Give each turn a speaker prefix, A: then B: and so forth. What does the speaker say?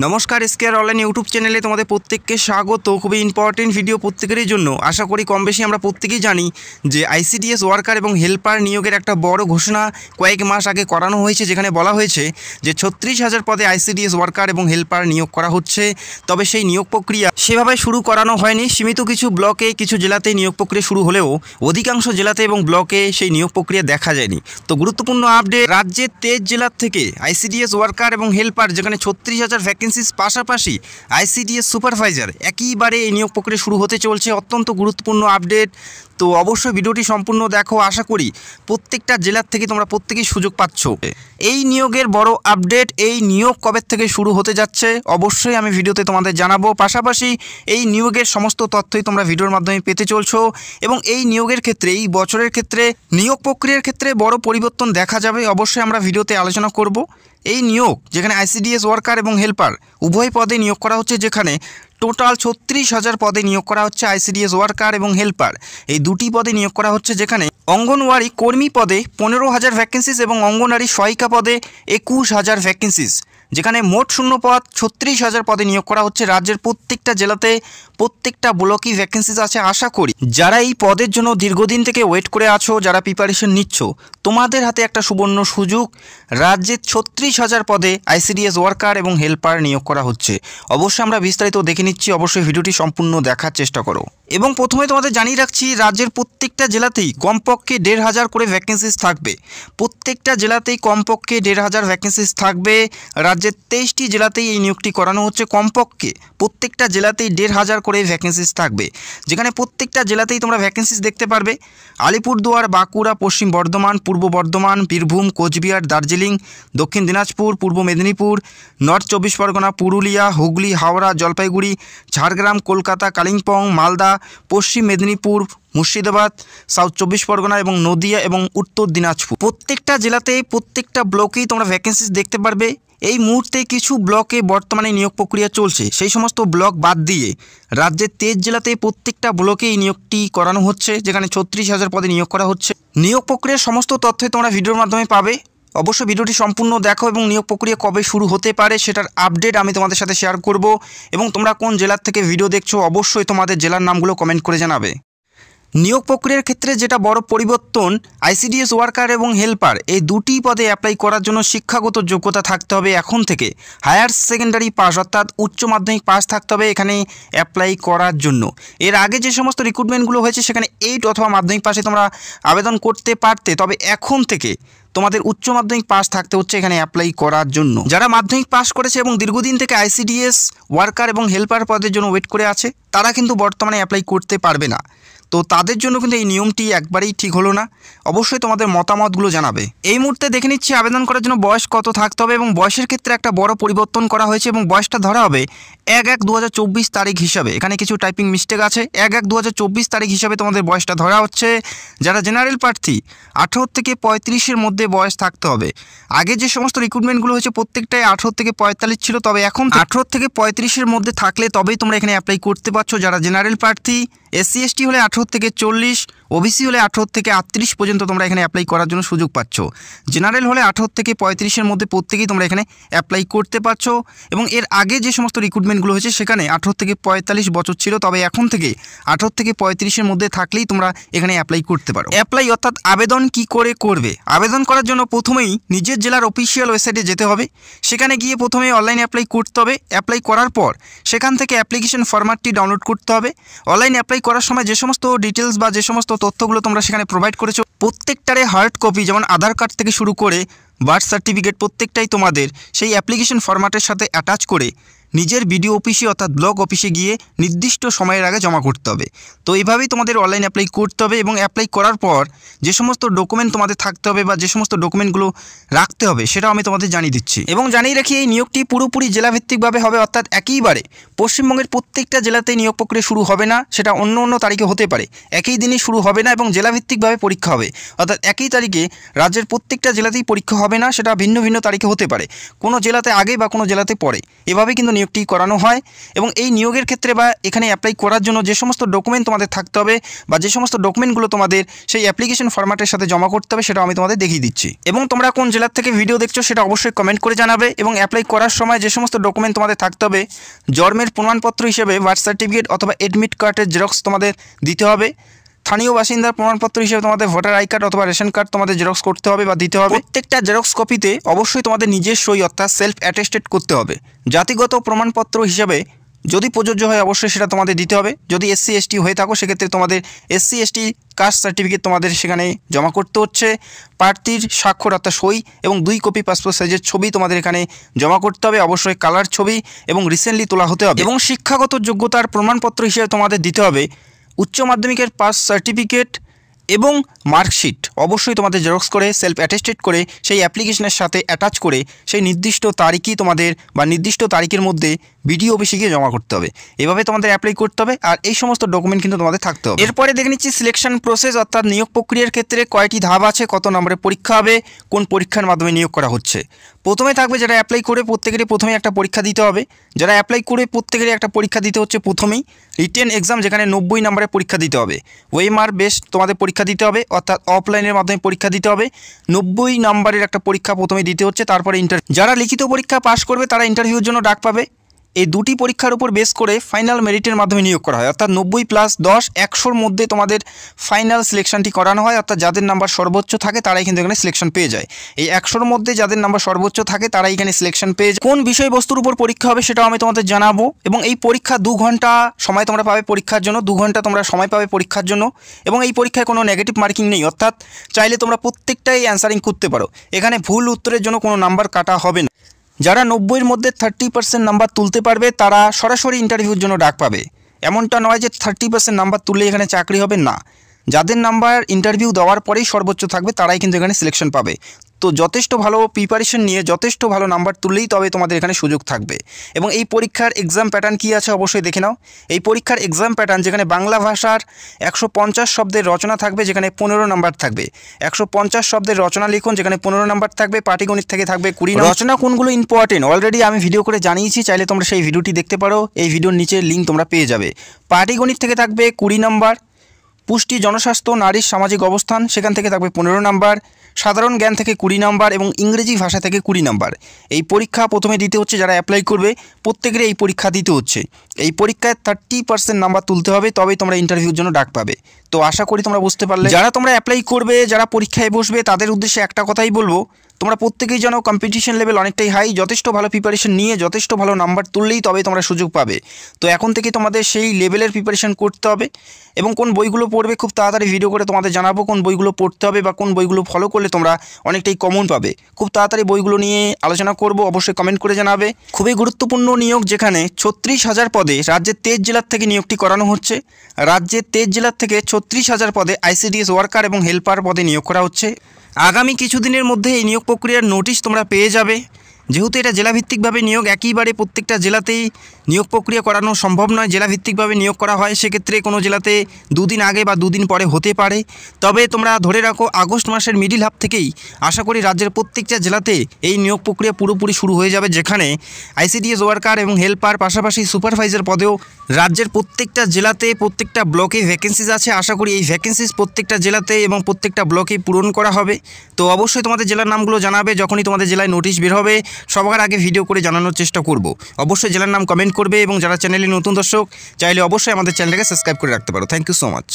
A: নমস্কার, square online YouTube চ্যানেলে তোমাদের প্রত্যেককে স্বাগত। খুবই ইম্পর্টেন্ট ভিডিও প্রত্যেকেরই জন্য। আশা করি কম বেশি আমরা প্রত্যেকেই জানি যে আইসিডিএস ওয়ার্কার এবং হেল্পার নিয়োগের একটা বড় ঘোষণা কয়েক মাস আগে করানো হয়েছে, যেখানে বলা হয়েছে যে 36,000 পদে আইসিডিএস ওয়ার্কার এবং হেল্পার নিয়োগ করা হচ্ছে। তবে সেই নিয়োগ প্রক্রিয়া সেভাবে শুরু করানো হয়নি। সীমিত কিছু ব্লকে, কিছু জেলাতে নিয়োগ প্রক্রিয়া শুরু হলেও অধিকাংশ জেলাতে এবং ব্লকে সেই নিয়োগ প্রক্রিয়া দেখা যায়নি। তো গুরুত্বপূর্ণ আপডেট, রাজ্যের 23 জেলার থেকে আইসিডিএস ওয়ার্কার এবং হেল্পার, যেখানে 36,000 ভ্যাকেন্সিস, পাশাপাশি আইসিডিএস সুপারভাইজার একইবারে এই নিয়োগ প্রক্রিয়া শুরু হতে চলছে। অত্যন্ত গুরুত্বপূর্ণ আপডেট। তো অবশ্যই ভিডিওটি সম্পূর্ণ দেখো। আশা করি প্রত্যেকটা জেলার থেকে তোমরা প্রত্যেকেই সুযোগ পাচ্ছ। এই নিয়োগের বড় আপডেট, এই নিয়োগ কবে থেকে শুরু হতে যাচ্ছে অবশ্যই আমি ভিডিওতে তোমাদের জানাবো। পাশাপাশি এই নিয়োগের সমস্ত তথ্যই তোমরা ভিডিওর মাধ্যমে পেতে চলছো এবং এই নিয়োগের ক্ষেত্রে, এই বছরের ক্ষেত্রে নিয়োগ প্রক্রিয়ার ক্ষেত্রে বড় পরিবর্তন দেখা যাবে, অবশ্যই আমরা ভিডিওতে আলোচনা করব। এই নিয়োগ, যেখানে আইসিডিএস ওয়ার্কার এবং হেল্পার উভয় পদে নিয়োগ করা হচ্ছে, যেখানে টোটাল 36,000 পদে নিয়োগ করা হচ্ছে আইসিডিএস ওয়ার্কার এবং হেল্পার। এই দুটি পদে নিয়োগ করা হচ্ছে, যেখানে অঙ্গনওয়াড়ি কর্মী পদে 15,000 ভ্যাকেন্সিস এবং অঙ্গনওয়াড়ি সহায়িকা পদে 21,000 ভ্যাকেন্সিস, যেখানে মোট শূন্য পদ 36,000 পদে নিয়োগ করা হচ্ছে। রাজ্যের প্রত্যেকটা জেলাতে, প্রত্যেকটা ব্লকই ভ্যাকেন্সিস আছে। আশা করি যারা এই পদের জন্য দীর্ঘদিন থেকে ওয়েট করে আছো, যারা প্রিপারেশন নিচ্ছ, তোমাদের হাতে একটা সুবর্ণ সুযোগ। রাজ্যের 36,000 পদে আইসিডিএস ওয়ার্কার এবং হেল্পার নিয়োগ করা হচ্ছে। অবশ্যই আমরা বিস্তারিত দেখে নিচ্ছি, অবশ্যই ভিডিওটি সম্পূর্ণ দেখার চেষ্টা করো। এবং প্রথমে তোমাদের জানিয়ে রাখছি, রাজ্যের প্রত্যেকটা জেলাতেই কমপক্ষে 1,500 করে ভ্যাকেন্সিস থাকবে। প্রত্যেকটা জেলাতেই কমপক্ষে 1,500 ভ্যাকেন্সিস থাকবে। রাজ্যের 23টি জেলাতেই এই নিয়োগটি করানো হচ্ছে। কমপক্ষে প্রত্যেকটা জেলাতেই 1,500 করে ভ্যাকেন্সিস থাকবে, যেখানে প্রত্যেকটা জেলাতেই তোমরা ভ্যাকেন্সিস দেখতে পারবে। আলিপুরদুয়ার, বাঁকুড়া, পশ্চিম বর্ধমান, পূর্ব বর্ধমান, বীরভূম, কোচবিহার, দার্জিলিং, দক্ষিণ দিনাজপুর, পূর্ব মেদিনীপুর, নর্থ 24 পরগনা, পুরুলিয়া, হুগলি, হাওড়া, জলপাইগুড়ি, ঝাড়গ্রাম, কলকাতা, কালিম্পং, মালদা, পশ্চিম মেদিনীপুর, মুর্শিদাবাদ, সাউথ 24 পরগনা এবং নদিয়া এবং উত্তর দিনাজপুর। প্রত্যেকটা জেলাতে, প্রত্যেকটা ব্লকেই তোমরা ভ্যাকেন্সিস দেখতে পারবে। এই মুহূর্তে কিছু ব্লকে বর্তমানে নিয়োগ প্রক্রিয়া চলছে, সেই সমস্ত ব্লক বাদ দিয়ে রাজ্যের 23 জেলাতে প্রত্যেকটা ব্লকে এই নিয়োগটি করানো হচ্ছে, যেখানে 36,000 পদে নিয়োগ করা হচ্ছে। নিয়োগ প্রক্রিয়ার সমস্ত তথ্যই তোমরা ভিডিওর মাধ্যমে পাবে। অবশ্যই ভিডিওটি সম্পূর্ণ দেখো এবং নিয়োগ প্রক্রিয়া কবে শুরু হতে পারে সেটার আপডেট আমি তোমাদের সাথে শেয়ার করব। এবং তোমরা কোন জেলার থেকে ভিডিও দেখছো অবশ্যই তোমাদের জেলার নামগুলো কমেন্ট করে জানাবে। নিয়োগ প্রক্রিয়ার ক্ষেত্রে যেটা বড় পরিবর্তন, আইসিডিএস ওয়ার্কার এবং হেল্পার এই দুটি পদে অ্যাপ্লাই করার জন্য শিক্ষাগত যোগ্যতা থাকতে হবে এখন থেকে। হায়ার সেকেন্ডারি পাস অর্থাৎ উচ্চ মাধ্যমিক পাস থাকতে হবে এখানে অ্যাপ্লাই করার জন্য। এর আগে যে সমস্ত রিক্রুটমেন্টগুলো হয়েছে সেখানে 8 অথবা মাধ্যমিক পাসে তোমরা আবেদন করতে পারতে, তবে এখন থেকে তোমাদের উচ্চ মাধ্যমিক পাস থাকতে হচ্ছে এখানে অ্যাপ্লাই করার জন্য। যারা মাধ্যমিক পাস করেছে এবং দীর্ঘদিন থেকে আইসিডিএস ওয়ার্কার এবং হেল্পার পদের জন্য ওয়েট করে আছে, তারা কিন্তু বর্তমানে অ্যাপ্লাই করতে পারবে না। তো তাদের জন্য কিন্তু এই নিয়মটি একবারেই ঠিক হলো না। অবশ্যই তোমাদের মতামতগুলো জানাবে। এই মুহূর্তে দেখে নিচ্ছি আবেদন করার জন্য বয়স কত থাকতে হবে এবং বয়সের ক্ষেত্রে একটা বড় পরিবর্তন করা হয়েছে এবং বয়সটা ধরা হবে 1/1/2024 তারিখ হিসাবে। এখানে কিছু টাইপিং মিস্টেক আছে। 1/1/2024 তারিখ হিসাবে তোমাদের বয়সটা ধরা হচ্ছে। যারা জেনারেল প্রার্থী 18 থেকে 35-এর মধ্যে বয়স থাকতে হবে। আগে যে সমস্ত রিক্রুটমেন্টগুলো হয়েছে প্রত্যেকটাই 18 থেকে 45 ছিল, তবে এখন 18 থেকে 35-এর মধ্যে থাকলে তবেই তোমরা এখানে অ্যাপ্লাই করতে পারছো। যারা জেনারেল প্রার্থী, এসসি এসটি হলে 18 থেকে 40, ওবিসি হলে 18 থেকে 38 পর্যন্ত তোমরা এখানে অ্যাপ্লাই করার জন্য সুযোগ পাচ্ছ। জেনারেল হলে 18 থেকে 35-এর মধ্যে প্রত্যেকেই তোমরা এখানে অ্যাপ্লাই করতে পারছো। এবং এর আগে যে সমস্ত রিক্রুটমেন্টগুলো হয়েছে সেখানে 18 থেকে 45 বছর ছিল, তবে এখন থেকে 18 থেকে 35-এর মধ্যে থাকলেই তোমরা এখানে অ্যাপ্লাই করতে পারো। অ্যাপ্লাই অর্থাৎ আবেদন কি করে করবে? আবেদন করার জন্য প্রথমেই নিজের জেলার অফিসিয়াল ওয়েবসাইটে যেতে হবে। সেখানে গিয়ে প্রথমে অনলাইনে অ্যাপ্লাই করতে হবে। অ্যাপ্লাই করার পর সেখান থেকে অ্যাপ্লিকেশন ফরম্যাটটি ডাউনলোড করতে হবে। অনলাইন অ্যাপ্লাই করার সময় যে সমস্ত ডিটেলস বা যে সমস্ত তথ্যগুলো তোমরা সেখানে প্রোভাইড করেছো প্রত্যেকটারে হার্ড কপি, যেমন আধার কার্ড থেকে শুরু করে বার্থ সার্টিফিকেট, প্রত্যেকটাই তোমাদের সেই অ্যাপ্লিকেশন ফরম্যাটের সাথে অ্যাটাচ করে নিজের বিডিও অফিসে অর্থাৎ ব্লক অফিসে গিয়ে নির্দিষ্ট সময়ের আগে জমা করতে হবে। তো এইভাবেই তোমাদের অনলাইন অ্যাপ্লাই করতে হবে। এবং অ্যাপ্লাই করার পর যে সমস্ত ডকুমেন্ট তোমাদের থাকতে হবে বা যে সমস্ত ডকুমেন্টগুলো রাখতে হবে সেটাও আমি তোমাদের জানিয়ে দিচ্ছি। এবং জানিয়ে রাখি, এই নিয়োগটি পুরোপুরি জেলাভিত্তিকভাবে হবে, অর্থাৎ একইবারে পশ্চিমবঙ্গের প্রত্যেকটা জেলাতে নিয়োগ প্রক্রিয়া শুরু হবে না। সেটা অন্য অন্য তারিখে হতে পারে, একই দিনই শুরু হবে না। এবং জেলাভিত্তিকভাবে পরীক্ষা হবে, অর্থাৎ একই তারিখে রাজ্যের প্রত্যেকটা জেলাতেই পরীক্ষা হবে না, সেটা ভিন্ন ভিন্ন তারিখে হতে পারে। কোনো জেলাতে আগে বা কোনো জেলাতে পরে, এভাবে কিন্তু নিয়োগটি করানো হয়। এবং এই নিয়োগের ক্ষেত্রে বা এখানে অ্যাপ্লাই করার জন্য যে সমস্ত ডকুমেন্ট তোমাদের থাকতে হবে বা যে সমস্ত ডকুমেন্টগুলো তোমাদের সেই অ্যাপ্লিকেশন ফরম্যাটের সাথে জমা করতে হবে সেটা আমি তোমাদের দেখিয়ে দিচ্ছি। এবং তোমরা কোন জেলার থেকে ভিডিও দেখছো সেটা অবশ্যই কমেন্ট করে জানাবে। এবং অ্যাপ্লাই করার সময় যে সমস্ত ডকুমেন্ট তোমাদের থাকতে হবে, জন্মের প্রমাণপত্র হিসেবে বার্থ সার্টিফিকেট অথবা এডমিট কার্ডের জেরক্স তোমাদের দিতে হবে। স্থানীয় বাসিন্দার প্রমাণপত্র হিসেবে তোমাদের ভোটার আই কার্ড অথবা রেশন কার্ড তোমাদের জেরক্স করতে হবে বা দিতে হবে। প্রত্যেকটা জেরক্স কপিতে অবশ্যই তোমাদের নিজের সই অর্থাৎ সেলফ অ্যাটেস্টেড করতে হবে। জাতিগত প্রমাণপত্র হিসাবে যদি প্রযোজ্য হয় অবশ্যই সেটা তোমাদের দিতে হবে। যদি SC ST হয়ে থাকো সেক্ষেত্রে তোমাদের SC ST কাস্ট সার্টিফিকেট তোমাদের সেখানে জমা করতে হচ্ছে। প্রার্থীর স্বাক্ষর অর্থাৎ সই এবং 2 কপি পাসপোর্ট সাইজের ছবি তোমাদের এখানে জমা করতে হবে, অবশ্যই কালার ছবি এবং রিসেন্টলি তোলা হতে হবে। এবং শিক্ষাগত যোগ্যতার প্রমাণপত্র হিসেবে তোমাদের দিতে হবে উচ্চ মাধ্যমিকের পাস সার্টিফিকেট এবং মার্কশিট অবশ্যই তোমাদের জেরক্স করে সেলফ অ্যাটেস্টেড করে সেই অ্যাপ্লিকেশনের সাথে অ্যাটাচ করে সেই নির্দিষ্ট তারিখই তোমাদের বা নির্দিষ্ট তারিখের মধ্যে বিডিও অফিসে গিয়ে জমা করতে হবে। এভাবে তোমাদের অ্যাপ্লাই করতে হবে আর এই সমস্ত ডকুমেন্ট কিন্তু তোমাদের থাকতে হবে। এরপরে দেখে নিচ্ছি সিলেকশন প্রসেস অর্থাৎ নিয়োগ প্রক্রিয়ার ক্ষেত্রে কয়টি ধাপ আছে, কত নম্বরের পরীক্ষা হবে, কোন পরীক্ষার মাধ্যমে নিয়োগ করা হচ্ছে। প্রথমে থাকবে যারা অ্যাপ্লাই করে প্রত্যেকেরই প্রথমে একটা পরীক্ষা দিতে হবে। যারা অ্যাপ্লাই করে প্রত্যেকেরই একটা পরীক্ষা দিতে হচ্ছে প্রথমেই রিটেন এক্সাম, যেখানে 90 নম্বরের পরীক্ষা দিতে হবে। ওএমআর বেস্ট তোমাদের পরীক্ষা দিতে হবে অর্থাৎ অফলাইনের মাধ্যমে পরীক্ষা দিতে হবে। 90 নম্বরের একটা পরীক্ষা প্রথমে দিতে হচ্ছে, তারপরে ইন্টারভিউ। যারা লিখিত পরীক্ষা পাশ করবে তারা ইন্টারভিউর জন্য ডাক পাবে। এই দুটি পরীক্ষার উপর বেস করে ফাইনাল মেরিটের মাধ্যমে নিয়োগ করা হয়, অর্থাৎ 90 + 10 100-র মধ্যে তোমাদের ফাইনাল সিলেকশনটি করানো হয়। অর্থাৎ যাদের নাম্বার সর্বোচ্চ থাকে তারাই কিন্তু এখানে সিলেকশন পেয়ে যায়। এই 100-র মধ্যে যাদের নাম্বার সর্বোচ্চ থাকে তারাই এখানে সিলেকশন পেয়ে যায়। কোন বিষয়বস্তুর উপর পরীক্ষা হবে সেটাও আমি তোমাদের জানাবো। এবং এই পরীক্ষা 2 ঘন্টা সময় তোমরা পাবে পরীক্ষার জন্য, 2 ঘন্টা তোমরা সময় পাবে পরীক্ষার জন্য। এবং এই পরীক্ষায় কোনো নেগেটিভ মার্কিং নেই, অর্থাৎ চাইলে তোমরা প্রত্যেকটাই অ্যান্সারিং করতে পারো। এখানে ভুল উত্তরের জন্য কোনো নাম্বার কাটা হবে না। যারা 90-এর মধ্যে 30% নাম্বার তুলতে পারবে তারা সরাসরি ইন্টারভিউর জন্য ডাক পাবে। এমনটা নয় যে 30% নাম্বার তুললে এখানে চাকরি হবে না। যাদের নাম্বার ইন্টারভিউ দেওয়ার পরেই সর্বোচ্চ থাকবে তারাই কিন্তু এখানে সিলেকশন পাবে। তো যথেষ্ট ভালো প্রিপারেশন নিয়ে যথেষ্ট ভালো নাম্বার তুললেই তবে তোমাদের এখানে সুযোগ থাকবে। এবং এই পরীক্ষার এক্সাম প্যাটার্ন কী আছে অবশ্যই দেখে নাও। এই পরীক্ষার এক্সাম প্যাটার্ন যেখানে বাংলা ভাষার 150 শব্দের রচনা থাকবে, যেখানে 15 নাম্বার থাকবে। 150 শব্দের রচনা লিখুন, যেখানে 15 নাম্বার থাকবে। পাটিগণিত থেকে থাকবে 20 নাম্বার। রচনা কোনগুলো ইম্পর্টেন্ট অলরেডি আমি ভিডিও করে জানিয়েছি, চাইলে তোমরা সেই ভিডিওটি দেখতে পারো। এই ভিডিওর নিচে লিঙ্ক তোমরা পেয়ে যাবে। পাটিগণিত থেকে থাকবে 20 নাম্বার। পুষ্টি, জনস্বাস্থ্য, নারীর সামাজিক অবস্থান সেখান থেকে থাকবে 15 নাম্বার। সাধারণ জ্ঞান থেকে 20 নাম্বার এবং ইংরেজি ভাষা থেকে 20 নাম্বার। এই পরীক্ষা প্রথমে দিতে হচ্ছে, যারা অ্যাপ্লাই করবে প্রত্যেকেরই এই পরীক্ষা দিতে হচ্ছে। এই পরীক্ষায় 30% নাম্বার তুলতে হবে, তবেই তোমরা ইন্টারভিউর জন্য ডাক পাবে। তো আশা করি তোমরা বুঝতে পারলে। যারা তোমরা অ্যাপ্লাই করবে, যারা পরীক্ষায় বসবে তাদের উদ্দেশ্যে একটা কথাই বলবো, তোমরা প্রত্যেকেই জানো কম্পিটিশন লেভেল অনেকটাই হাই। যথেষ্ট ভালো প্রিপারেশন নিয়ে যথেষ্ট ভালো নাম্বার তুললেই তবে তোমরা সুযোগ পাবে। তো এখন থেকে তোমাদের সেই লেভেলের প্রিপারেশন করতে হবে। এবং কোন বইগুলো পড়বে খুব তাড়াতাড়ি ভিডিও করে তোমাদের জানাবো, কোন বইগুলো পড়তে হবে বা কোন বইগুলো ফলো করলে তোমরা অনেকটাই কমন পাবে। খুব তাড়াতাড়ি বইগুলো নিয়ে আলোচনা করব, অবশ্যই কমেন্ট করে জানাবে। খুবই গুরুত্বপূর্ণ নিয়োগ, যেখানে 36,000 পদে রাজ্যের 23 জেলার থেকে নিয়োগটি করানো হচ্ছে। রাজ্যের 23 জেলার থেকে 36,000 পদে ICDS ওয়ার্কার এবং হেল্পার পদে নিয়োগ করা হচ্ছে। আগামী কিছুদিনের মধ্যে এই নিয়োগ প্রক্রিয়ার নোটিশ তোমরা পেয়ে যাবে। যেহেতু এটা জেলাভিত্তিকভাবে নিয়োগ, একইবারে প্রত্যেকটা জেলাতেই নিয়োগ প্রক্রিয়া করানো সম্ভব নয়। জেলাভিত্তিকভাবে নিয়োগ করা হয়, সেক্ষেত্রে কোনো জেলাতে 2 দিন আগে বা 2 দিন পরে হতে পারে। তবে তোমরা ধরে রাখো আগস্ট মাসের মিডিল হাফ থেকেই আশা করি রাজ্যের প্রত্যেকটা জেলাতে এই নিয়োগ প্রক্রিয়া পুরোপুরি শুরু হয়ে যাবে, যেখানে ICDS ওয়ার্কার এবং হেল্পার পাশাপাশি সুপারভাইজার পদেও রাজ্যের প্রত্যেকটা জেলাতে প্রত্যেকটা ব্লকে ভ্যাকেন্সিজ আছে। আশা করি এই ভ্যাকেন্সিজ প্রত্যেকটা জেলাতে এবং প্রত্যেকটা ব্লকে পূরণ করা হবে। তো অবশ্যই তোমাদের জেলার নামগুলো জানাবে, যখনই তোমাদের জেলায় নোটিশ বের হবে সবার আগে ভিডিও করে জানানোর চেষ্টা করব। অবশ্যই জেলার নাম কমেন্ট করবে এবং যারা চ্যানেলে নতুন দর্শক চাইলে অবশ্যই আমাদের চ্যানেলটাকে সাবস্ক্রাইব করে রাখতে পারো। Thank you so much.